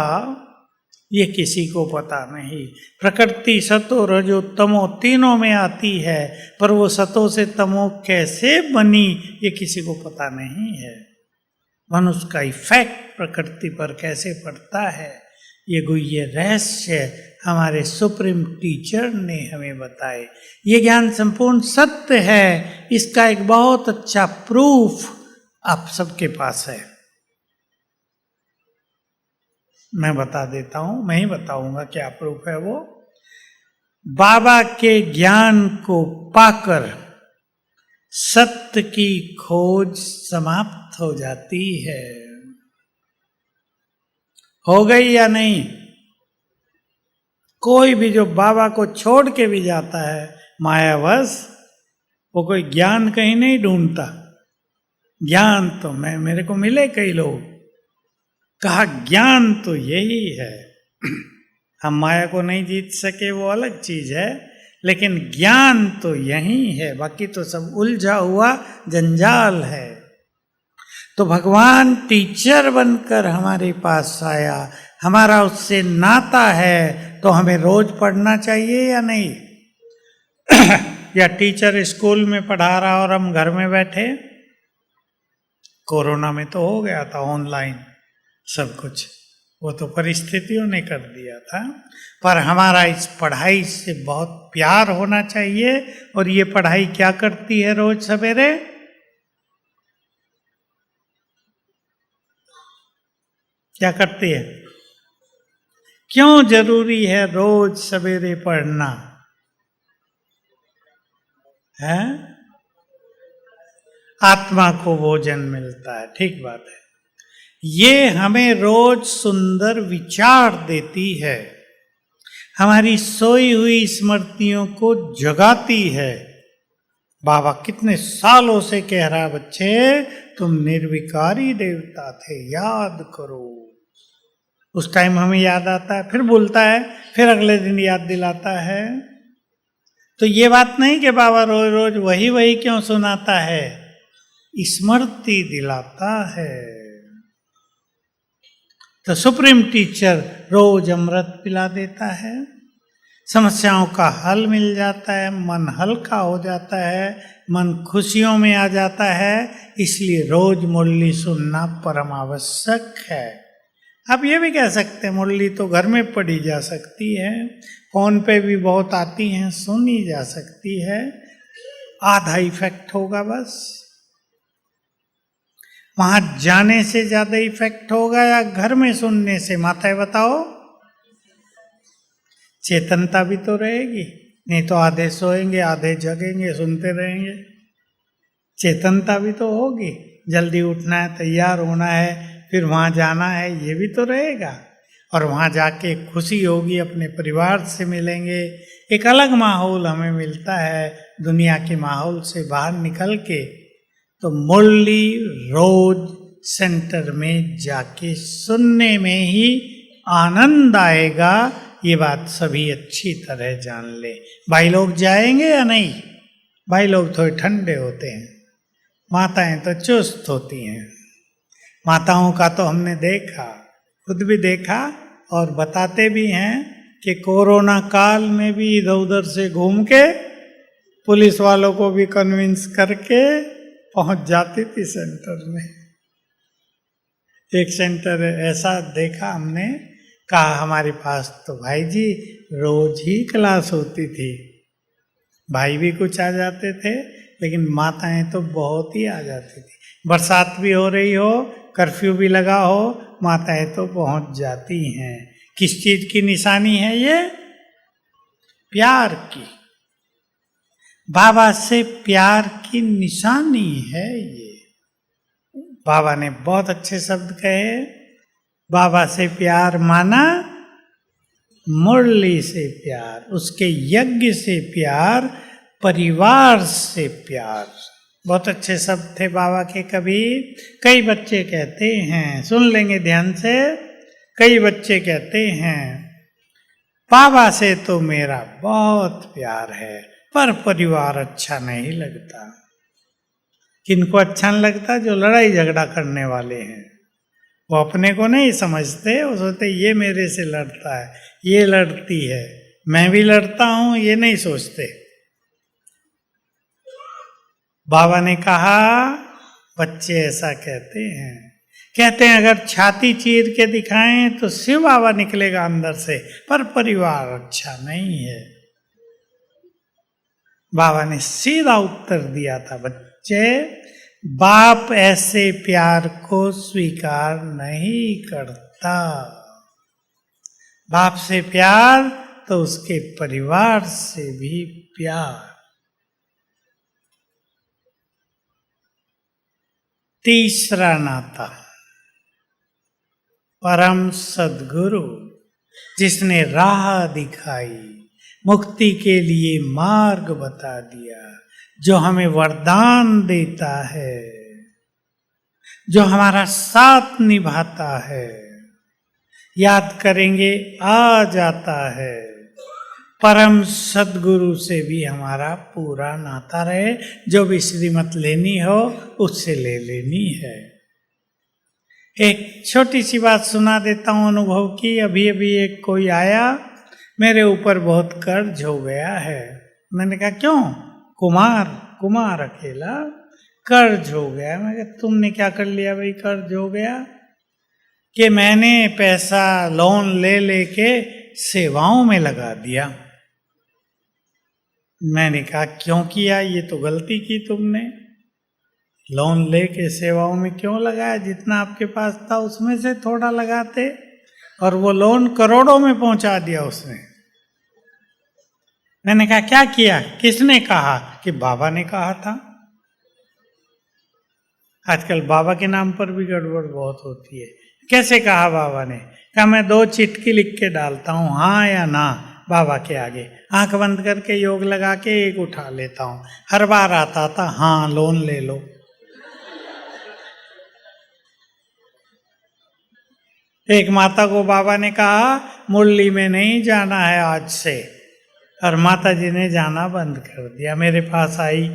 ये किसी को पता नहीं। प्रकृति सतो रजो तमो तीनों में आती है, पर वो सतो से तमो कैसे बनी ये किसी को पता नहीं है। मनुष्य का इफेक्ट प्रकृति पर कैसे पड़ता है, ये गुह्य रहस्य हमारे सुप्रीम टीचर ने हमें बताए। ये ज्ञान संपूर्ण सत्य है, इसका एक बहुत अच्छा प्रूफ आप सबके पास है। मैं बता देता हूं, मैं ही बताऊंगा क्या प्रूफ है वो। बाबा के ज्ञान को पाकर सत्य की खोज समाप्त हो जाती है। हो गई या नहीं? कोई भी जो बाबा को छोड़ के भी जाता है मायावश, वो कोई ज्ञान कहीं नहीं ढूंढता। ज्ञान तो मेरे को मिले कई लोग, कहा ज्ञान तो यही है। हम माया को नहीं जीत सके वो अलग चीज है, लेकिन ज्ञान तो यही है, बाकी तो सब उलझा हुआ जंजाल है। तो भगवान टीचर बनकर हमारे पास आया, हमारा उससे नाता है, तो हमें रोज पढ़ना चाहिए या नहीं? या टीचर स्कूल में पढ़ा रहा और हम घर में बैठे? कोरोना में तो हो गया था ऑनलाइन सब कुछ, वो तो परिस्थितियों ने कर दिया था। पर हमारा इस पढ़ाई से बहुत प्यार होना चाहिए। और ये पढ़ाई क्या करती है रोज सवेरे? क्या करती है? क्यों जरूरी है रोज सवेरे पढ़ना है? आत्मा को भोजन मिलता है, ठीक बात है। ये हमें रोज सुंदर विचार देती है, हमारी सोई हुई स्मृतियों को जगाती है। बाबा कितने सालों से कह रहा, बच्चे तुम निर्विकारी देवता थे, याद करो। उस टाइम हमें याद आता है, फिर बोलता है, फिर अगले दिन याद दिलाता है। तो ये बात नहीं कि बाबा रोज रोज वही क्यों सुनाता है, स्मृति दिलाता है। तो सुप्रीम टीचर रोज अमृत पिला देता है, समस्याओं का हल मिल जाता है, मन हल्का हो जाता है, मन खुशियों में आ जाता है। इसलिए रोज मुरली सुनना परम आवश्यक है। आप ये भी कह सकते हैं मुरली तो घर में पढ़ी जा सकती है, फोन पे भी बहुत आती हैं, सुनी जा सकती है, आधा इफेक्ट होगा बस। वहां जाने से ज्यादा इफेक्ट होगा या घर में सुनने से? माताएं बताओ। चेतनता भी तो रहेगी, नहीं तो आधे सोएंगे आधे जगेंगे, सुनते रहेंगे। चेतनता भी तो होगी, जल्दी उठना है, तैयार होना है, फिर वहां जाना है, ये भी तो रहेगा। और वहां जाके खुशी होगी, अपने परिवार से मिलेंगे, एक अलग माहौल हमें मिलता है दुनिया के माहौल से बाहर निकल के। तो मुरली रोज सेंटर में जाके सुनने में ही आनंद आएगा, ये बात सभी अच्छी तरह जान ले। भाई लोग जाएंगे या नहीं? भाई लोग थोड़े ठंडे होते हैं, माताएं तो चुस्त होती हैं। माताओं का तो हमने देखा, खुद भी देखा और बताते भी हैं कि कोरोना काल में भी इधर उधर से घूम के पुलिस वालों को भी कन्विंस करके पहुंच जाती थी सेंटर में। एक सेंटर ऐसा देखा हमने, कहा हमारे पास तो भाई जी रोज ही क्लास होती थी, भाई भी कुछ आ जाते थे, लेकिन माताएं तो बहुत ही आ जाती थी। बरसात भी हो रही हो, कर्फ्यू भी लगा हो, माताएं तो पहुंच जाती हैं। किस चीज की निशानी है ये? प्यार की, बाबा से प्यार की निशानी है ये। बाबा ने बहुत अच्छे शब्द कहे, बाबा से प्यार माना मुरली से प्यार, उसके यज्ञ से प्यार, परिवार से प्यार। बहुत अच्छे शब्द थे बाबा के। कभी कई बच्चे कहते हैं, सुन लेंगे ध्यान से, कई बच्चे कहते हैं बाबा से तो मेरा बहुत प्यार है, पर परिवार अच्छा नहीं लगता। किनको अच्छा नहीं लगता? जो लड़ाई झगड़ा करने वाले हैं। वो अपने को नहीं समझते, वो सोचते ये मेरे से लड़ता है, ये लड़ती है, मैं भी लड़ता हूं, ये नहीं सोचते। बाबा ने कहा, बच्चे ऐसा कहते हैं अगर छाती चीर के दिखाएं तो शिव बाबा निकलेगा अंदर से, पर परिवार अच्छा नहीं है। बाबा ने सीधा उत्तर दिया था, बच्चे बाप ऐसे प्यार को स्वीकार नहीं करता। बाप से प्यार तो उसके परिवार से भी प्यार। तीसरा नाता, परम सद्गुरु, जिसने राह दिखाई, मुक्ति के लिए मार्ग बता दिया, जो हमें वरदान देता है, जो हमारा साथ निभाता है, याद करेंगे आ जाता है। परम सदगुरु से भी हमारा पूरा नाता रहे। जो भी श्रीमत लेनी हो उससे ले लेनी है। एक छोटी सी बात सुना देता हूँ अनुभव की। अभी अभी एक कोई आया, मेरे ऊपर बहुत कर्ज हो गया है। मैंने कहा क्यों? कुमार अकेला कर्ज हो गया। मैं कहा तुमने क्या कर लिया भाई कर्ज हो गया? कि मैंने पैसा लोन ले लेके सेवाओं में लगा दिया। मैंने कहा क्यों किया? ये तो गलती की तुमने। लोन लेके सेवाओं में क्यों लगाया? जितना आपके पास था उसमें से थोड़ा लगाते। और वो लोन करोड़ों में पहुंचा दिया उसने। मैंने कहा क्या किया? किसने कहा? कि बाबा ने कहा था। आजकल बाबा के नाम पर भी गड़बड़ बहुत होती है। कैसे कहा बाबा ने? कहा मैं 2 चिट्ठी लिख के डालता हूं, हाँ या ना, बाबा के आगे आंख बंद करके योग लगा के एक उठा लेता हूं। हर बार आता था हाँ लोन ले लो। एक माता को बाबा ने कहा मुरली में नहीं जाना है आज से, और माता जी ने जाना बंद कर दिया। मेरे पास आई,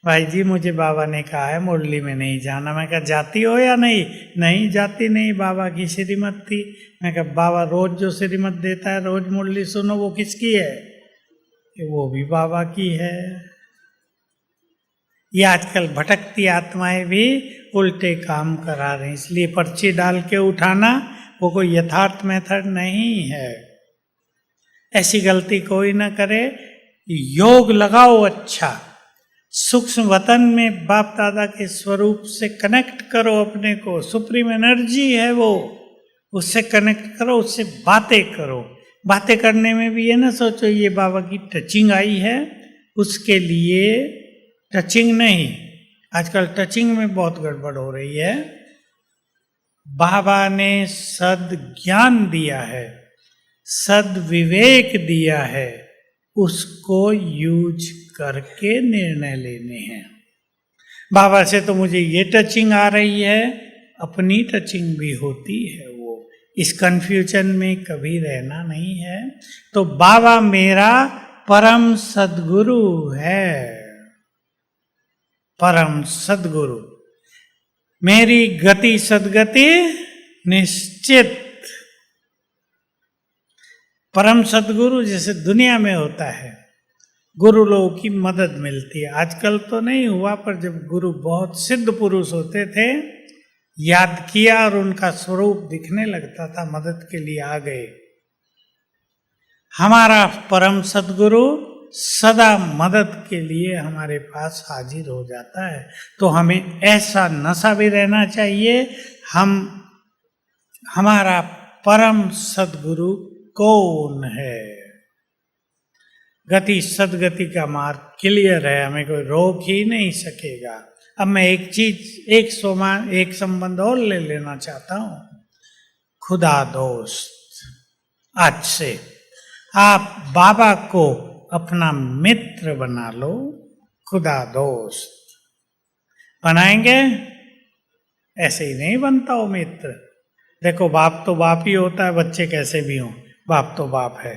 भाई जी मुझे बाबा ने कहा है मुरली में नहीं जाना। मैं कहा जाती हो या नहीं? नहीं जाती नहीं, बाबा की श्रीमत थी। मैं कहा बाबा रोज जो श्रीमत देता है रोज मुरली सुनो, वो किसकी है? कि वो भी बाबा की है। ये आजकल भटकती आत्माएं भी उल्टे काम करा रही, इसलिए पर्ची डाल के उठाना वो कोई यथार्थ मेथड नहीं है। ऐसी गलती कोई ना करे। योग लगाओ अच्छा, सूक्ष्म वतन में बाप दादा के स्वरूप से कनेक्ट करो अपने को। सुप्रीम एनर्जी है वो, उससे कनेक्ट करो, उससे बातें करो। बातें करने में भी ये ना सोचो ये बाबा की टचिंग आई है, उसके लिए टचिंग नहीं। आजकल टचिंग में बहुत गड़बड़ हो रही है। बाबा ने सद ज्ञान दिया है, सद विवेक दिया है, उसको यूज करके निर्णय लेने हैं। बाबा से तो मुझे ये टचिंग आ रही है, अपनी टचिंग भी होती है। वो इस कंफ्यूजन में कभी रहना नहीं है। तो बाबा मेरा परम सदगुरु है, परम सदगुरु। मेरी गति सदगति निश्चित। परम सदगुरु जैसे दुनिया में होता है, गुरु लोगों की मदद मिलती है। आजकल तो नहीं हुआ, पर जब गुरु बहुत सिद्ध पुरुष होते थे, याद किया और उनका स्वरूप दिखने लगता था, मदद के लिए आ गए। हमारा परम सदगुरु सदा मदद के लिए हमारे पास हाजिर हो जाता है। तो हमें ऐसा नशा भी रहना चाहिए। हमारा परम सदगुरु कौन है? गति सदगति का मार्ग क्लियर है, हमें कोई रोक ही नहीं सकेगा। अब मैं एक संबंध और ले लेना चाहता हूं। खुदा दोस्त, आज से आप बाबा को अपना मित्र बना लो। खुदा दोस्त बनाएंगे? ऐसे ही नहीं बनता हो मित्र। देखो बाप तो बाप ही होता है, बच्चे कैसे भी हों, बाप तो बाप है।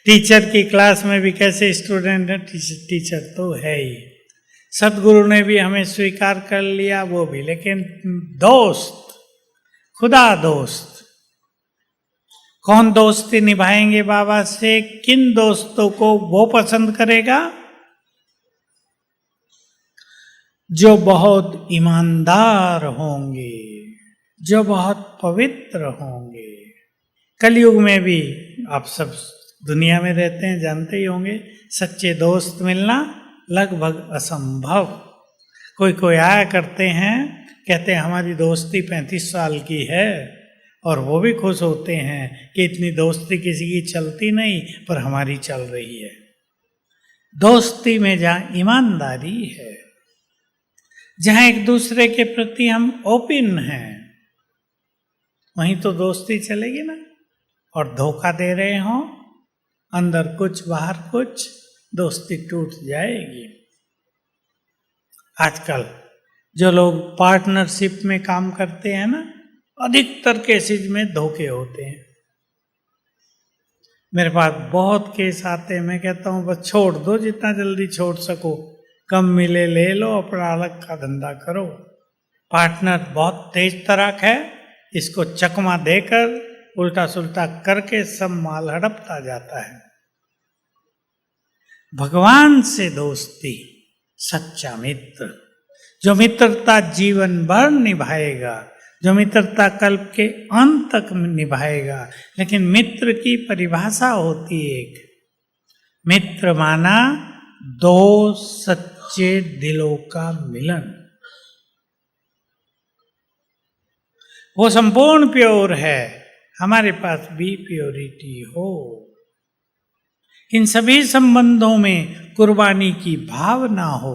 टीचर की क्लास में भी कैसे स्टूडेंट है, टीचर तो है ही। सदगुरु ने भी हमें स्वीकार कर लिया, वो भी। लेकिन दोस्त, खुदा दोस्त, कौन दोस्ती निभाएंगे बाबा से? किन दोस्तों को वो पसंद करेगा? जो बहुत ईमानदार होंगे, जो बहुत पवित्र होंगे। कलयुग में भी आप सब दुनिया में रहते हैं, जानते ही होंगे, सच्चे दोस्त मिलना लगभग असंभव। कोई आया करते हैं, कहते हैं हमारी दोस्ती 35 साल की है, और वो भी खुश होते हैं कि इतनी दोस्ती किसी की चलती नहीं, पर हमारी चल रही है। दोस्ती में जहाँ ईमानदारी है, जहाँ एक दूसरे के प्रति हम ओपन हैं, वहीं तो दोस्ती चलेगी ना। और धोखा दे रहे हो, अंदर कुछ बाहर कुछ, दोस्ती टूट जाएगी। आजकल जो लोग पार्टनरशिप में काम करते हैं ना, अधिकतर केसेज में धोखे होते हैं। मेरे पास बहुत केस आते हैं, मैं कहता हूँ बस छोड़ दो, जितना जल्दी छोड़ सको, कम मिले ले लो, अपना अलग का धंधा करो। पार्टनर बहुत तेज तराक है, इसको चकमा देकर उल्टा सुल्टा करके सब माल हड़पता जाता है। भगवान से दोस्ती, सच्चा मित्र, जो मित्रता जीवन भर निभाएगा, जो मित्रता कल्प के अंत तक निभाएगा। लेकिन मित्र की परिभाषा होती है एक, मित्र माना दो सच्चे दिलों का मिलन। वो संपूर्ण प्योर है, हमारे पास भी प्योरिटी हो। इन सभी संबंधों में कुर्बानी की भावना हो।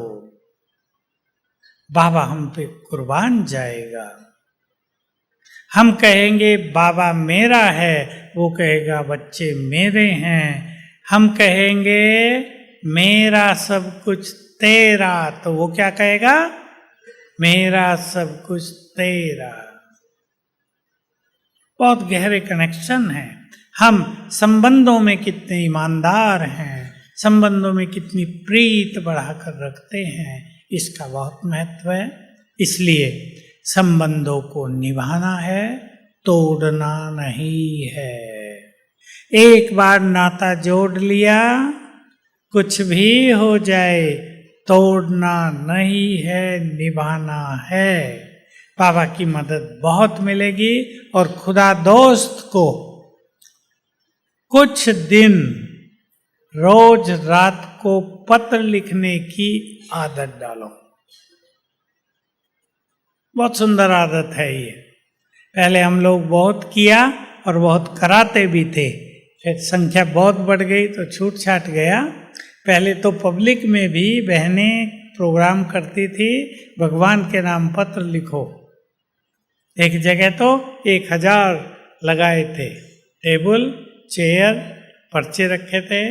बाबा हम पे कुर्बान जाएगा। हम कहेंगे बाबा मेरा है, वो कहेगा बच्चे मेरे हैं। हम कहेंगे मेरा सब कुछ तेरा, तो वो क्या कहेगा? मेरा सब कुछ तेरा। बहुत गहरे कनेक्शन है। हम संबंधों में कितने ईमानदार हैं, संबंधों में कितनी प्रीत बढ़ाकर रखते हैं, इसका बहुत महत्व है। इसलिए संबंधों को निभाना है, तोड़ना नहीं है। एक बार नाता जोड़ लिया, कुछ भी हो जाए, तोड़ना नहीं है, निभाना है। बाबा की मदद बहुत मिलेगी। और खुदा दोस्त को कुछ दिन रोज रात को पत्र लिखने की आदत डालो। बहुत सुंदर आदत है ये। पहले हम लोग बहुत किया और बहुत कराते भी थे, फिर संख्या बहुत बढ़ गई तो छूट छाट गया। पहले तो पब्लिक में भी बहनें प्रोग्राम करती थी, भगवान के नाम पत्र लिखो। एक जगह तो 1000 लगाए थे, टेबल चेयर पर्चे रखे थे,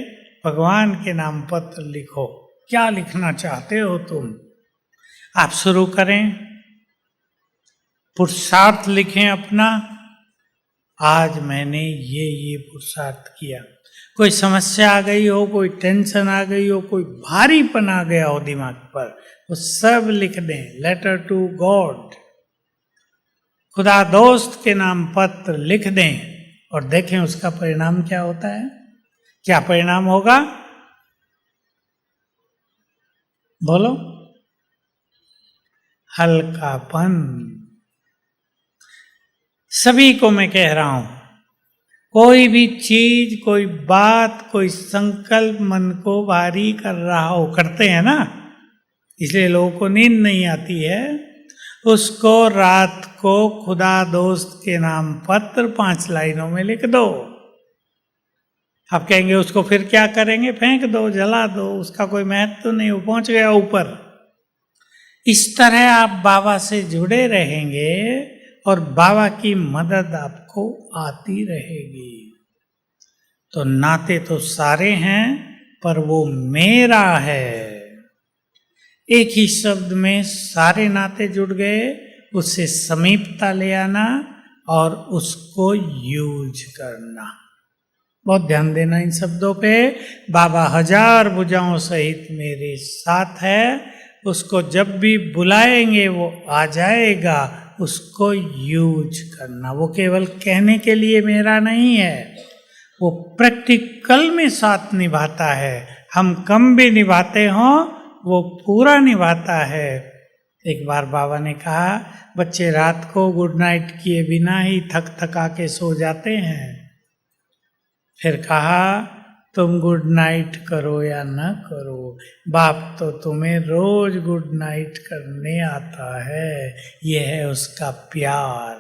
भगवान के नाम पत्र लिखो। क्या लिखना चाहते हो तुम, आप शुरू करें, पुरुषार्थ लिखें अपना। आज मैंने ये पुरुषार्थ किया। कोई समस्या आ गई हो, कोई टेंशन आ गई हो, कोई भारीपन आ गया हो दिमाग पर, वो सब लिख दें। लेटर टू गॉड, खुदा दोस्त के नाम पत्र लिख दें और देखें उसका परिणाम क्या होता है। क्या परिणाम होगा, बोलो? हल्कापन। सभी को मैं कह रहा हूं, कोई भी चीज, कोई बात, कोई संकल्प मन को भारी कर रहा हो, करते हैं ना, इसलिए लोगों को नींद नहीं आती है, उसको रात को खुदा दोस्त के नाम पत्र 5 लाइनों में लिख दो। आप कहेंगे उसको फिर क्या करेंगे? फेंक दो, जला दो, उसका कोई महत्व तो नहीं, वो पहुंच गया ऊपर। इस तरह आप बाबा से जुड़े रहेंगे और बाबा की मदद आपको आती रहेगी। तो नाते तो सारे हैं, पर वो मेरा है। एक ही शब्द में सारे नाते जुड़ गए, उससे समीपता ले आना और उसको यूज करना। बहुत ध्यान देना इन शब्दों पे। बाबा 1000 भुजाओं सहित मेरे साथ है, उसको जब भी बुलाएंगे वो आ जाएगा, उसको यूज करना। वो केवल कहने के लिए मेरा नहीं है, वो प्रैक्टिकल में साथ निभाता है। हम कम भी निभाते हों, वो पूरा निभाता है। एक बार बाबा ने कहा, बच्चे रात को गुड नाइट किए बिना ही थक थका के सो जाते हैं। फिर कहा, तुम गुड नाइट करो या न करो, बाप तो तुम्हें रोज गुड नाइट करने आता है, यह है उसका प्यार।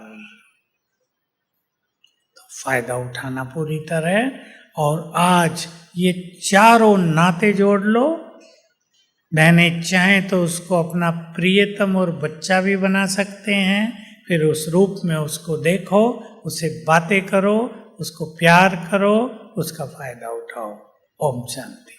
तो फायदा उठाना पूरी तरह। और आज ये चारों नाते जोड़ लो। बहनें चाहें तो उसको अपना प्रियतम और बच्चा भी बना सकते हैं। फिर उस रूप में उसको देखो, उससे बातें करो, उसको प्यार करो, उसका फायदा उठाओ। ओम शांति।